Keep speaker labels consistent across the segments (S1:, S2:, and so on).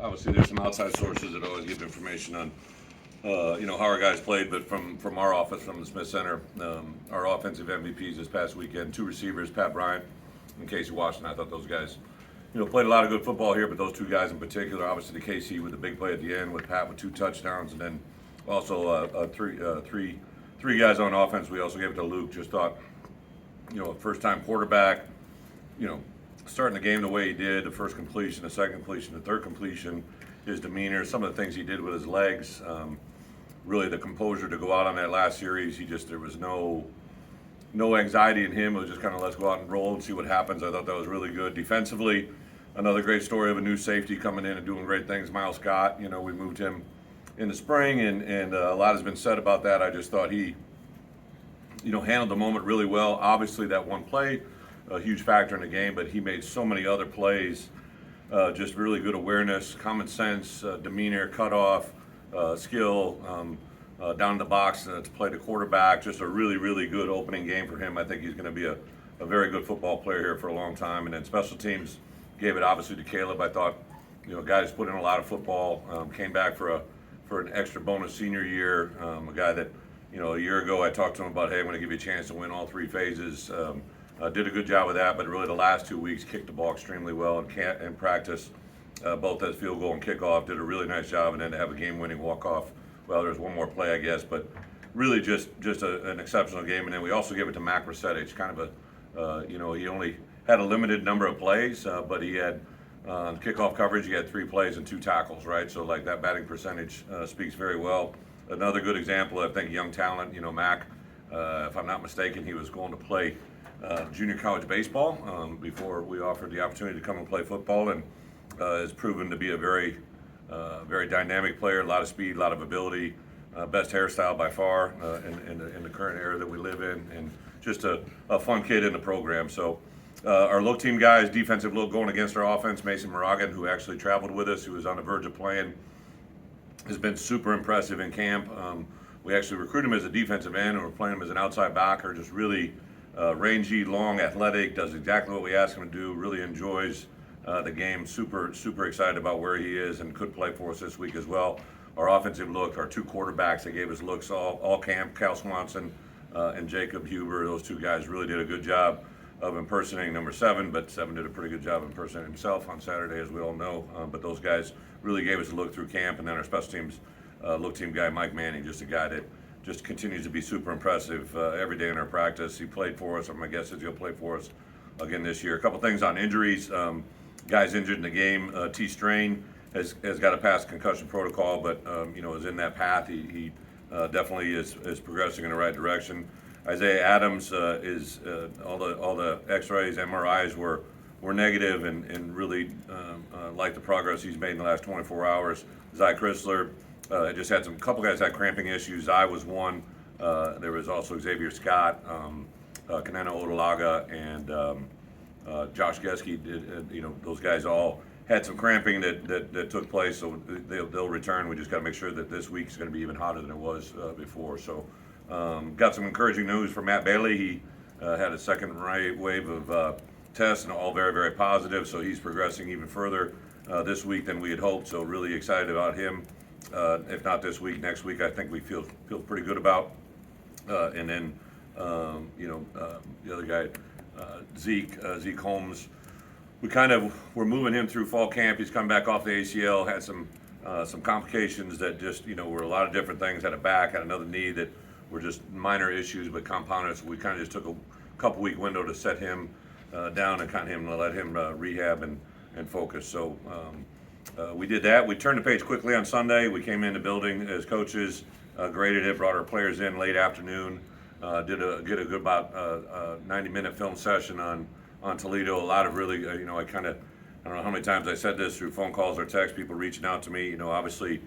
S1: Obviously, there's some outside sources that always give information on, how our guys played. But from our office, from the Smith Center, our offensive MVPs this past weekend, two receivers, Pat Bryant and Casey Washington. I thought those guys, played a lot of good football here. But those two guys in particular, obviously the Casey with the big play at the end, with Pat with two touchdowns, and then also three guys on offense. We also gave it to Luke. Just thought, first time quarterback, you know, starting the game the way he did, the first completion, the second completion, the third completion, his demeanor, some of the things he did with his legs, really the composure to go out on that last series. There was no anxiety in him. It was just kind of let's go out and roll and see what happens. I thought that was really good. Defensively, another great story of a new safety coming in and doing great things. Miles Scott, we moved him in the spring, and a lot has been said about that. I just thought he, handled the moment really well. Obviously, that one play, a huge factor in the game, but he made so many other plays. Just really good awareness, common sense, demeanor, cutoff, skill, down in the box to play the quarterback. Just a really, really good opening game for him. I think he's going to be a very good football player here for a long time. And then special teams gave it obviously to Caleb. I thought, a guy who's put in a lot of football, came back for an extra bonus senior year. A guy that, a year ago I talked to him about, hey, I'm going to give you a chance to win all three phases. Did a good job with that, but really the last 2 weeks kicked the ball extremely well in practice, both as field goal and kickoff. Did a really nice job, and then to have a game-winning walk-off. Well, there's one more play, I guess, but really just an exceptional game. And then we also gave it to Mac Resetich, kind of he only had a limited number of plays, but he had kickoff coverage. He had 3 plays and 2 tackles, right? So like that batting percentage speaks very well. Another good example, I think, young talent. Mac, if I'm not mistaken, he was going to play junior college baseball before we offered the opportunity to come and play football, and has proven to be a very dynamic player. A lot of speed, a lot of ability, best hairstyle by far in the current era that we live in, and just a fun kid in the program. So our look team guys, defensive look going against our offense, Mason Moragan, who actually traveled with us, who was on the verge of playing, has been super impressive in camp. We actually recruited him as a defensive end, and we're playing him as an outside backer, just really rangy, long, athletic, does exactly what we ask him to do, really enjoys the game, super excited about where he is, and could play for us this week as well. Our offensive look, our 2 quarterbacks that gave us looks all camp, Cal Swanson and Jacob Huber, those 2 guys really did a good job of impersonating number 7, but 7 did a pretty good job impersonating himself on Saturday, as we all know. But those guys really gave us a look through camp. And then our special teams look team guy, Mike Manning, just a guy that just continues to be super impressive every day in our practice. He played for us, or my guess is he'll play for us again this year. A couple things on injuries. Guys injured in the game. T. Strain has got to pass concussion protocol, but is in that path. He definitely is progressing in the right direction. Isaiah Adams is all the X-rays, MRIs were negative, and really like the progress he's made in the last 24 hours. Zy Chrysler just had couple guys had cramping issues. Zy was one. There was also Xavier Scott, Kanena Odolaga, and Josh Geske. Those guys all had some cramping that took place, so they'll return. We just got to make sure that this week's going to be even hotter than it was before. So got some encouraging news for Matt Bailey. He had a second wave of tests, and all very, very positive, so he's progressing even further this week than we had hoped. So really excited about him. If not this week, next week I think we feel pretty good about. And then the other guy, Zeke Holmes, we're moving him through fall camp. He's come back off the ACL, had some complications that just were a lot of different things. Had a back, had another knee that were just minor issues but compounded. So we kind of just took a couple week window to set him down and let him rehab and focus. So we did that. We turned the page quickly on Sunday. We came in the building as coaches, graded it, brought our players in late afternoon, did a good about 90-minute film session on Toledo. A lot of really, I don't know how many times I said this through phone calls or text, people reaching out to me. Obviously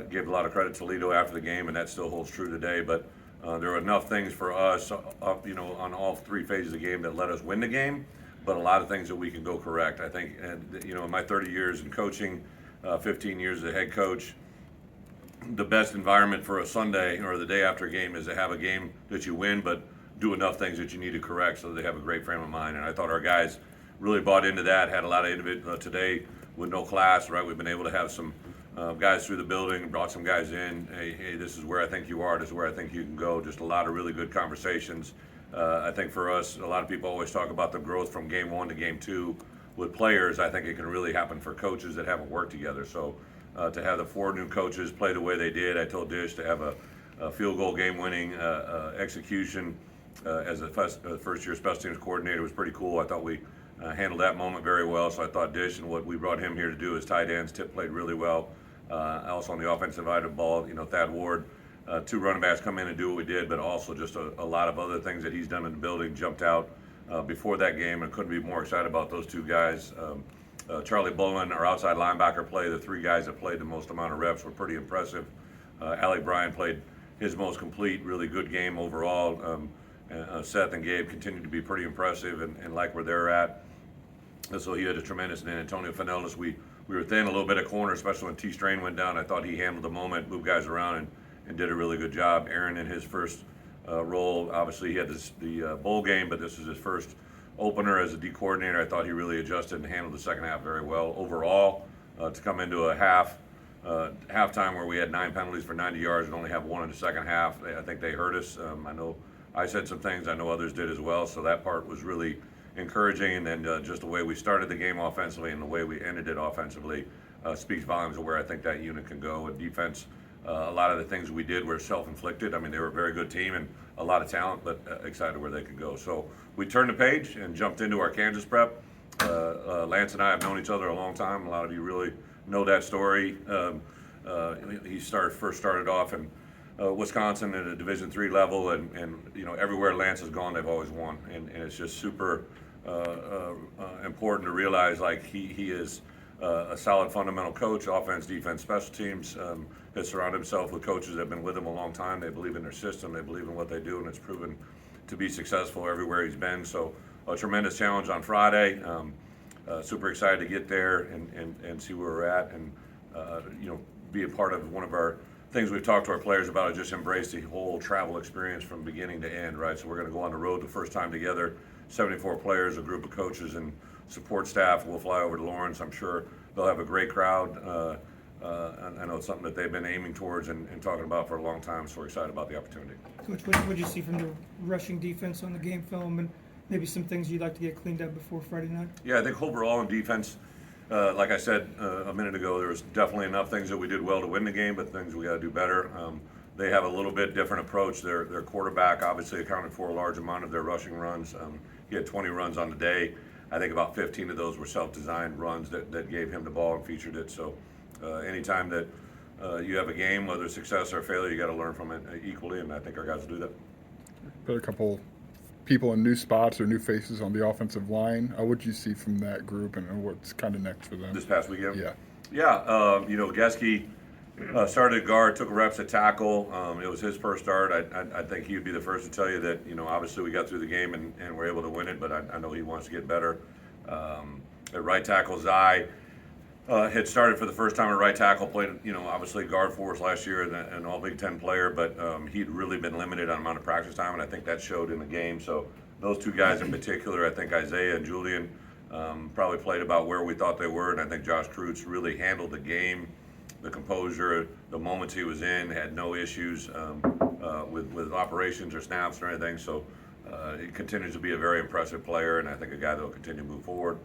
S1: gave a lot of credit to Toledo after the game, and that still holds true today. But there were enough things for us, on all 3 phases of the game that let us win the game, but a lot of things that we can go correct. I think, in my 30 years in coaching, 15 years as a head coach, the best environment for a Sunday or the day after a game is to have a game that you win, but do enough things that you need to correct so that they have a great frame of mind. And I thought our guys really bought into that. Had a lot of today with no class, right? We've been able to have some guys through the building, brought some guys in. Hey, this is where I think you are. This is where I think you can go. Just a lot of really good conversations. I think for us, a lot of people always talk about the growth from game 1 to game 2 with players. I think it can really happen for coaches that haven't worked together. So to have the 4 new coaches play the way they did, I told Dish to have a field goal game-winning execution as a first-year special teams coordinator was pretty cool. I thought we handled that moment very well. So I thought Dish and what we brought him here to do as tight ends, Tip played really well. Also on the offensive side of the ball, Thad Ward, 2 running backs come in and do what we did, but also just a lot of other things that he's done in the building jumped out before that game, and couldn't be more excited about those 2 guys. Charlie Bullen, our outside linebacker play, the 3 guys that played the most amount of reps were pretty impressive. Alec Bryan played his most complete, really good game overall. Seth and Gabe continued to be pretty impressive and like where they're at. And so he had a tremendous, and then Antonio Fanelis, we were thin a little bit at corner, especially when T. Strain went down. I thought he handled the moment, moved guys around, and did a really good job. Aaron in his first role, obviously he had the bowl game, but this was his first opener as a D coordinator. I thought he really adjusted and handled the second half very well. Overall, to come into a halftime where we had 9 penalties for 90 yards and only have 1 in the second half, I think they hurt us. I know I said some things, I know others did as well, so that part was really encouraging. And then just the way we started the game offensively and the way we ended it offensively speaks volumes of where I think that unit can go. And defense, a lot of the things we did were self-inflicted. I mean, they were a very good team and a lot of talent, but excited where they could go. So we turned the page and jumped into our Kansas prep. Lance and I have known each other a long time. A lot of you really know that story. He first started off in Wisconsin at a Division III level, and everywhere Lance has gone, they've always won. And it's just super important to realize like he is a solid fundamental coach, offense, defense, special teams. Has surrounded himself with coaches that have been with him a long time. They believe in their system, they believe in what they do, and it's proven to be successful everywhere he's been. So a tremendous challenge on Friday. Super excited to get there and see where we're at, and be a part of one of our things we've talked to our players about is just embrace the whole travel experience from beginning to end, right? So we're going to go on the road the first time together, 74 players, a group of coaches and support staff. We'll fly over to Lawrence. I'm sure they'll have a great crowd. I know it's something that they've been aiming towards and talking about for a long time, so we're excited about the opportunity.
S2: Coach, what did you see from the rushing defense on the game film, and maybe some things you'd like to get cleaned up before Friday night?
S1: Yeah, I think overall in defense, like I said a minute ago, there was definitely enough things that we did well to win the game, but things we got to do better. They have a little bit different approach. Their quarterback obviously accounted for a large amount of their rushing runs. He had 20 runs on the day. I think about 15 of those were self-designed runs that gave him the ball and featured it. So anytime that you have a game, whether it's success or failure, you got to learn from it equally, and I think our guys will do that.
S3: Put a couple people in new spots or new faces on the offensive line. What did you see from that group, and what's kind of next for them?
S1: This past weekend?
S3: Yeah.
S1: Yeah, Geske started at guard, took reps at tackle. It was his first start. I think he would be the first to tell you that, obviously we got through the game and were able to win it, but I know he wants to get better. At right tackle, Zai had started for the first time at right tackle, played, obviously guard for us last year and an all Big Ten player, but he'd really been limited on amount of practice time, and I think that showed in the game. So those 2 guys in particular, I think Isaiah and Julian probably played about where we thought they were, and I think Josh Kreutz really handled the game, the composure, the moments he was in, had no issues with operations or snaps or anything. So he continues to be a very impressive player, and I think a guy that will continue to move forward.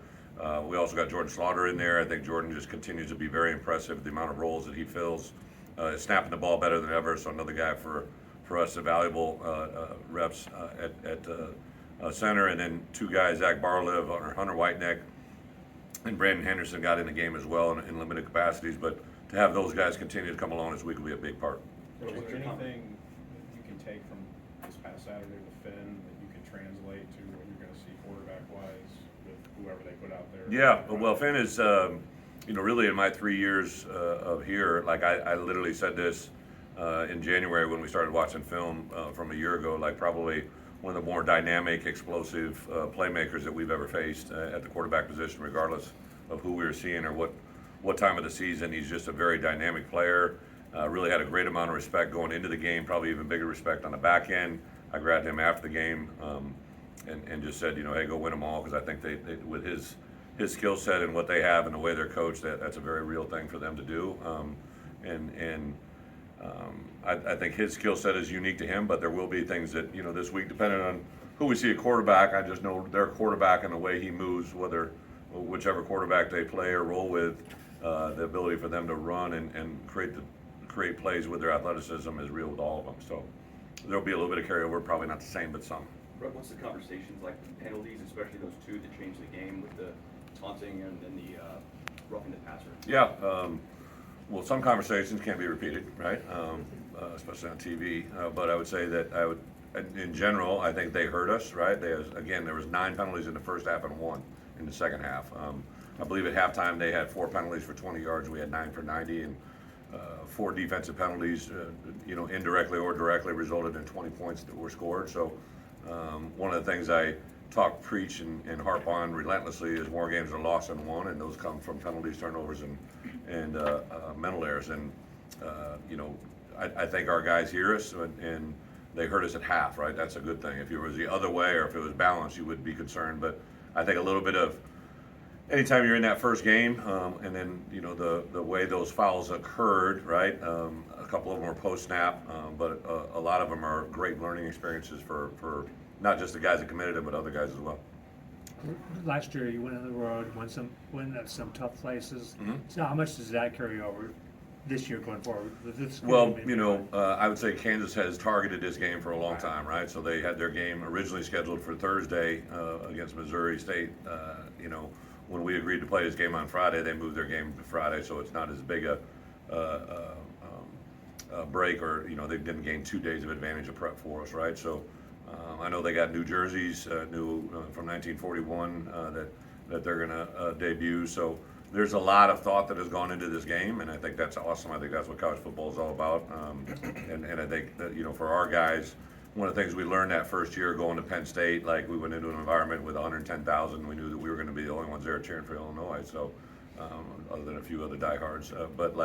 S1: We also got Jordan Slaughter in there. I think Jordan just continues to be very impressive, the amount of roles that he fills, snapping the ball better than ever. So another guy for us, a valuable reps at center. And then 2 guys, Zach Barliv or Hunter Whiteneck and Brandon Henderson got in the game as well in limited capacities. But to have those guys continue to come along this week will be a big part.
S4: Was there anything you can take from this past Saturday with Finn that you can translate to what you're going to see quarterback-wise with whoever they put out there?
S1: Yeah, well, Finn is, really in my 3 years of here, like I literally said this in January when we started watching film from a year ago, like probably one of the more dynamic, explosive playmakers that we've ever faced at the quarterback position, regardless of who we were seeing or what time of the season. He's just a very dynamic player. Really had a great amount of respect going into the game, probably even bigger respect on the back end. I grabbed him after the game and just said, hey, go win them all, because I think they with his his skill set and what they have and the way they're coached, that's a very real thing for them to do. I think his skill set is unique to him, but there will be things that, this week, depending on who we see a quarterback, I just know their quarterback and the way he moves, whichever quarterback they play or roll with, the ability for them to run and create plays with their athleticism is real with all of them. So there'll be a little bit of carryover, probably not the same, but some.
S5: Brett, what's the conversations like with the penalties, especially those two that changed the game with the taunting and then the roughing the passer?
S1: Yeah, well, some conversations can't be repeated, right? Especially on TV. But I would say that in general, I think they hurt us, right? There was 9 penalties in the first half and 1 in the second half. I believe at halftime they had 4 penalties for 20 yards. We had 9 for 90, and 4 defensive penalties, indirectly or directly resulted in 20 points that were scored. So one of the things I talk, preach, and harp on relentlessly is more games are lost than won, and those come from penalties, turnovers, and mental errors. And I think our guys hear us, and they hurt us at half, right? That's a good thing. If it was the other way or if it was balanced, you would be concerned. But I think a little bit of anytime you're in that first game, and then the way those fouls occurred, right? A couple of them were post snap, but a lot of them are great learning experiences for not just the guys that committed them, but other guys as well.
S6: Last year, you went on the road, went at some tough places.
S1: Mm-hmm.
S6: So how much does that carry over this year going forward?
S1: Well, I would say Kansas has targeted this game for a long time, right? So they had their game originally scheduled for Thursday against Missouri State. When we agreed to play this game on Friday, they moved their game to Friday, so it's not as big a break, or they didn't gain 2 days of advantage of prep for us, right? So I know they got new jerseys, from 1941 that they're going to debut. So there's a lot of thought that has gone into this game, and I think that's awesome. I think that's what college football is all about. And I think that, for our guys, one of the things we learned that first year going to Penn State, like we went into an environment with 110,000. We knew that we were going to be the only ones there cheering for Illinois. So other than a few other diehards, but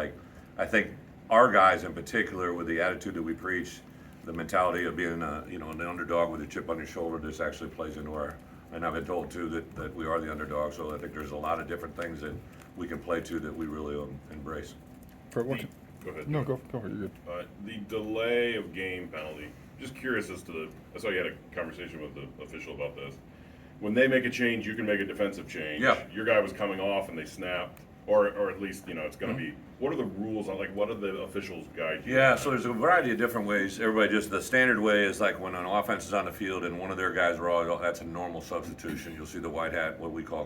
S1: I think our guys in particular, with the attitude that we preach, the mentality of being an underdog with a chip on your shoulder, this actually plays into our. And I've been told too that we are the underdog. So I think there's a lot of different things that we can play to that we really embrace.
S3: For what?
S7: Go ahead.
S3: No, go ahead. You're good.
S7: The delay of game penalty. Just curious as to I saw you had a conversation with the official about this. When they make a change, you can make a defensive change.
S1: Yeah.
S7: Your guy was coming off and they snapped, or at least it's going to be. What are the rules on what are the officials guide you?
S1: Yeah, so there's a variety of different ways. Everybody the standard way is when an offense is on the field and one of their guys raw, that's a normal substitution. You'll see the white hat, what we call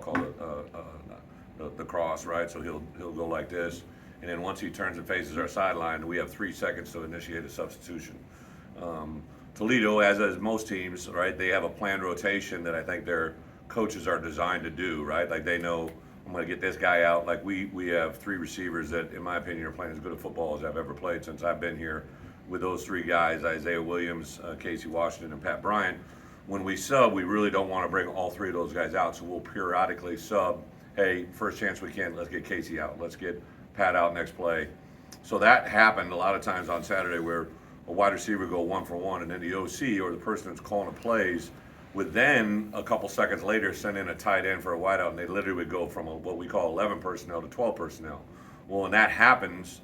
S1: the cross, right? So he'll go like this, and then once he turns and faces our sideline, we have 3 seconds to initiate a substitution. Toledo, as most teams, right, they have a planned rotation that I think their coaches are designed to do, right? They know I'm going to get this guy out. We have 3 receivers that, in my opinion, are playing as good a football as I've ever played since I've been here. With those 3 guys, Isaiah Williams, Casey Washington, and Pat Bryant, when we sub, we really don't want to bring all 3 of those guys out. So we'll periodically sub. Hey, first chance we can, let's get Casey out. Let's get Pat out next play. So that happened a lot of times on Saturday where a wide receiver go 1 for 1, and then the OC or the person that's calling the plays would then a couple seconds later send in a tight end for a wideout, and they literally would go from what we call 11 personnel to 12 personnel. Well, when that happens,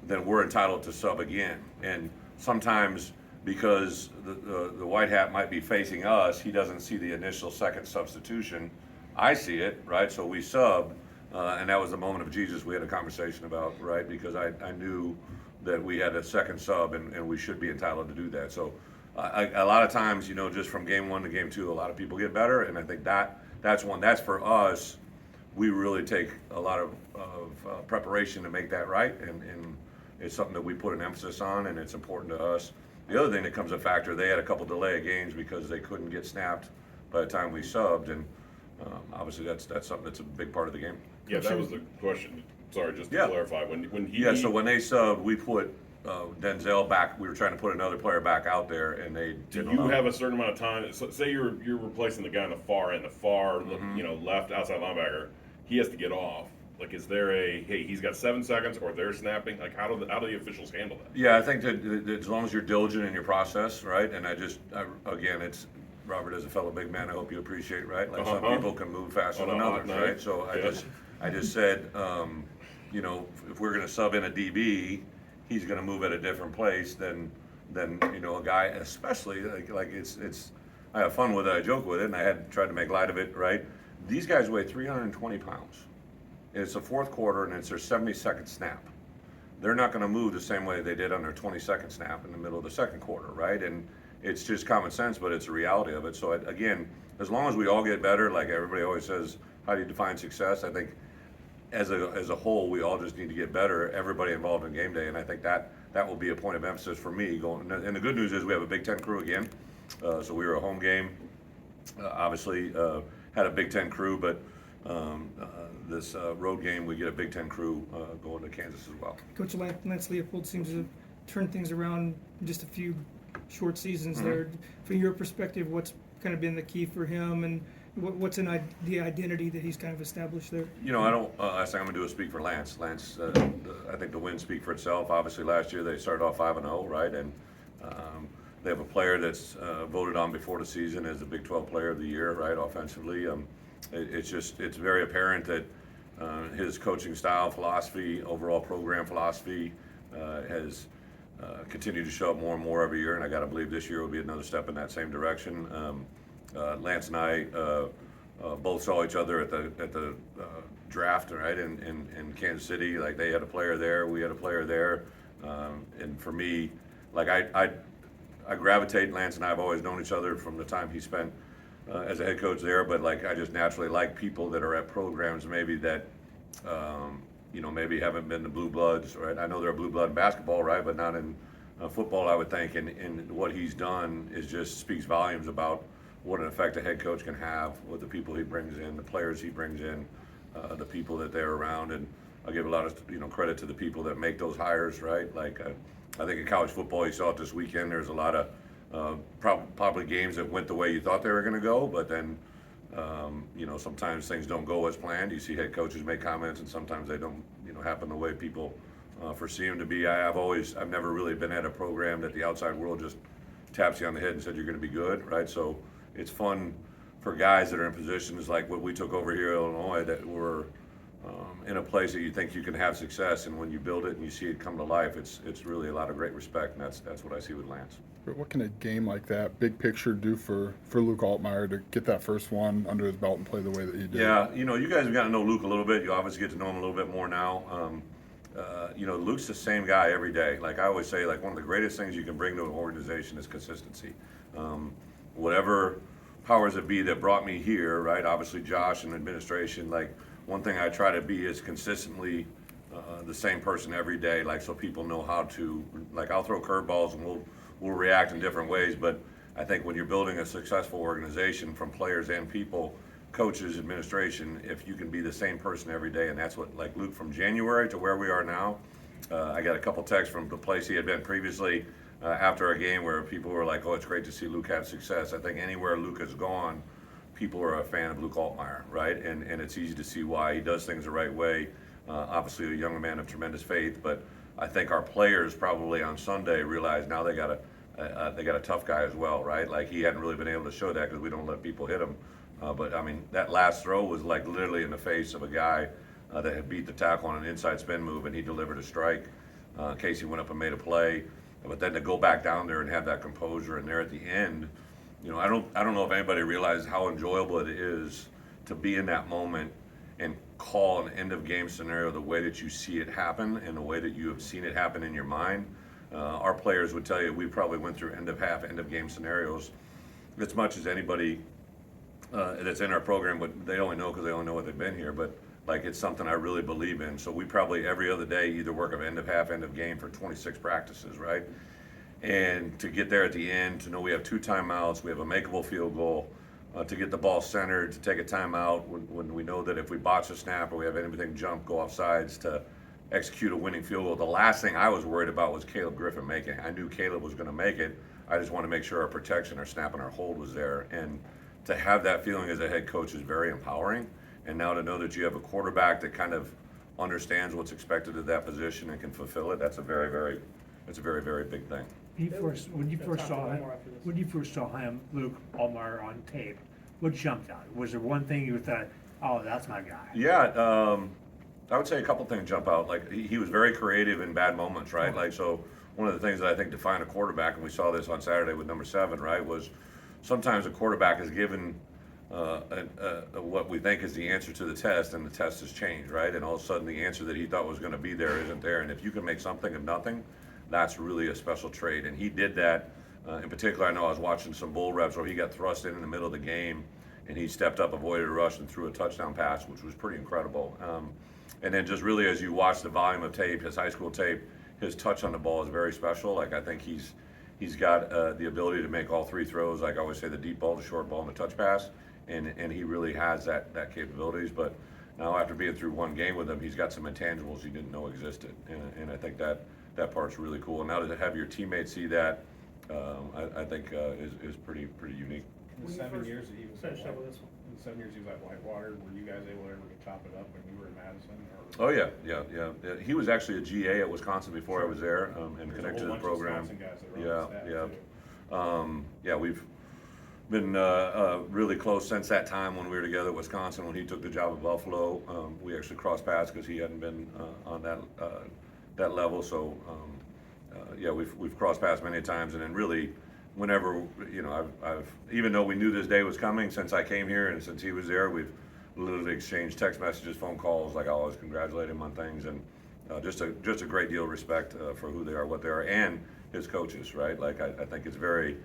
S1: then we're entitled to sub again. And sometimes because the white hat might be facing us, he doesn't see the initial second substitution. I see it, right? So we sub, and that was the moment of Jesus we had a conversation about, right? Because I knew that we had a second sub, and we should be entitled to do that. So a lot of times, just from game 1 to game 2, a lot of people get better, and I think that's for us. We really take a lot of preparation to make that right, and it's something that we put an emphasis on, and it's important to us. The other thing that comes a factor, they had a couple delay of games because they couldn't get snapped by the time we subbed, and obviously that's something that's a big part of the game.
S7: Yeah, that was the question. Sorry, just to clarify. When he.
S1: Yeah, so when they subbed, we put Denzel back. We were trying to put another player back out there, and they didn't.
S7: Do you have a certain amount of time? So say you're replacing the guy on the far end, left outside linebacker. He has to get off. Is there he's got 7 seconds, or they're snapping? How do the officials handle that?
S1: Yeah, I think that as long as you're diligent in your process, right? And again, Robert, as a fellow big man, I hope you appreciate, right? Like some
S7: Uh-huh.
S1: people can move faster
S7: On
S1: than
S7: a hot
S1: others,
S7: night.
S1: right? So
S7: Yeah.
S1: I just said, you know, if we're gonna sub in a DB, he's gonna move at a different place than you know, a guy, especially like it's. I have fun with it. I joke with it, and I had tried to make light of it, right? These guys weigh 320 pounds. It's the fourth quarter, and it's their 72nd snap. They're not going to move the same way they did on their 22nd snap in the middle of the second quarter, right? And it's just common sense, but it's the reality of it. So again, as long as we all get better, like everybody always says, how do you define success? I think as a whole, we all just need to get better. Everybody involved in game day, and I think that will be a point of emphasis for me going. And the good news is we have a Big Ten crew again, so we were a home game. Obviously, had a Big Ten crew, but this road game, we get a Big Ten crew going to Kansas as well.
S2: Coach Lance Leopold seems to have turned things around in just a few short seasons
S1: Mm-hmm.
S2: there. From your perspective, what's kind of been the key for him, and what's the identity that he's kind of established there?
S1: You know, I don't. Last thing I'm gonna do is speak for Lance. Lance, I think the wins speak for itself. Obviously, last year they started off 5-0, right? And they have a player that's voted on before the season as the Big 12 Player of the Year, right? Offensively, it's very apparent that his coaching style, philosophy, overall program philosophy has continued to show up more and more every year. And I got to believe this year will be another step in that same direction. Lance and I both saw each other at the draft, right, in Kansas City. Like they had a player there, we had a player there, and for me, like I gravitate. Lance and I have always known each other from the time he spent as a head coach there. But like I just naturally like people that are at programs maybe that you know, maybe haven't been the blue bloods, right? I know they're a blue blood in basketball, right, but not in football, I would think. And what he's done is just speaks volumes about what an effect a head coach can have with the people he brings in, the players he brings in, the people that they're around. And I give a lot of credit to the people that make those hires, right? Like I think in college football, you saw it this weekend. There's a lot of probably games that went the way you thought they were going to go, but then sometimes things don't go as planned. You see head coaches make comments, and sometimes they don't happen the way people foresee them to be. I've never really been at a program that the outside world just taps you on the head and said you're going to be good, right? So it's fun for guys that are in positions like what we took over here in Illinois, that were in a place that you think you can have success, and when you build it and you see it come to life, it's really a lot of great respect, and that's what I see with Lance.
S3: But what can a game like that, big picture, do for Luke Altmaier to get that first one under his belt and play the way that he did?
S1: Yeah, you guys have gotten to know Luke a little bit. You obviously get to know him a little bit more now. Luke's the same guy every day. Like I always say, like one of the greatest things you can bring to an organization is consistency. Whatever powers that be that brought me here, right? Obviously Josh and administration, like one thing I try to be is consistently the same person every day, like so people know how to, like I'll throw curveballs and we'll react in different ways, but I think when you're building a successful organization from players and people, coaches, administration, if you can be the same person every day, and that's what, like Luke, from January to where we are now, I got a couple texts from the place he had been previously after a game where people were like, oh, it's great to see Luke have success. I think anywhere Luke has gone, people are a fan of Luke Altmaier, right? And it's easy to see why. He does things the right way. Obviously a young man of tremendous faith, but I think our players probably on Sunday realized now they got a tough guy as well, right? Like he hadn't really been able to show that because we don't let people hit him. But I mean, that last throw was like literally in the face of a guy that had beat the tackle on an inside spin move, and he delivered a strike. Casey went up and made a play, but then to go back down there and have that composure, and there at the end, I don't know if anybody realizes how enjoyable it is to be in that moment and call an end of game scenario the way that you see it happen and the way that you have seen it happen in your mind. Our players would tell you we probably went through end of half, end of game scenarios as much as anybody that's in our program, but they only know because they only know what they've been here. But like it's something I really believe in. So we probably every other day either work of end of half, end of game for 26 practices, right? And to get there at the end, to know we have 2 timeouts, we have a makeable field goal, to get the ball centered, to take a timeout when we know that if we botch a snap or we have anything jump, go off sides, to execute a winning field goal. The last thing I was worried about was Caleb Griffin making it. I knew Caleb was going to make it. I just want to make sure our protection, our snap, and our hold was there. And to have that feeling as a head coach is very empowering. And now to know that you have a quarterback that kind of understands what's expected of that position and can fulfill it, that's a very, very big thing.
S6: When you
S2: They'll
S6: first
S2: talk
S6: saw
S2: about
S6: him,
S2: more after this.
S6: when you first saw him, Luke Allmeyer on tape, what jumped out? Was there one thing you thought, oh, that's my guy?
S1: Yeah, I would say a couple things jump out. Like he was very creative in bad moments, right? Like so, one of the things that I think define a quarterback, and we saw this on Saturday with number 7, right, was sometimes a quarterback is given what we think is the answer to the test, and the test has changed, right? And all of a sudden, the answer that he thought was going to be there isn't there. And if you can make something of nothing, that's really a special trait. And he did that. In particular, I know I was watching some bull reps where he got thrust in the middle of the game, and he stepped up, avoided a rush, and threw a touchdown pass, which was pretty incredible. And then just really as you watch the volume of tape, his high school tape, his touch on the ball is very special. Like I think he's got the ability to make all 3 throws. Like I always say, the deep ball, the short ball, and the touch pass. And he really has that capabilities. But now after being through one game with him, he's got some intangibles he didn't know existed. And I think that part's really cool. And now to have your teammates see that, I think is pretty unique.
S4: In the 7 years that he was
S2: Finish
S4: at
S2: up with this one.
S4: in the 7 years he was at Whitewater, were you guys able ever to top it up when you were in Madison?
S1: Oh yeah. He was actually a GA at Wisconsin before I was there, and
S4: There's a
S1: connected to
S4: whole
S1: the
S4: bunch of
S1: program.
S4: Wisconsin guys that are on the staff, too.
S1: Yeah, we've been really close since that time when we were together at Wisconsin when he took the job at Buffalo. We actually crossed paths because he hadn't been on that level. So yeah, we've crossed paths many times, and then really whenever I've even though we knew this day was coming since I came here and since he was there, we've literally exchanged text messages, phone calls. Like I always congratulate him on things, and just a great deal of respect for who they are, what they are, and his coaches. Right? Like I think it's very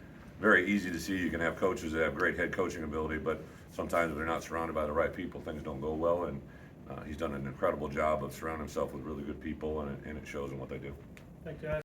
S1: easy to see. You can have coaches that have great head coaching ability, but sometimes if they're not surrounded by the right people, things don't go well. And he's done an incredible job of surrounding himself with really good people, and it shows in what they do.
S2: Thank you.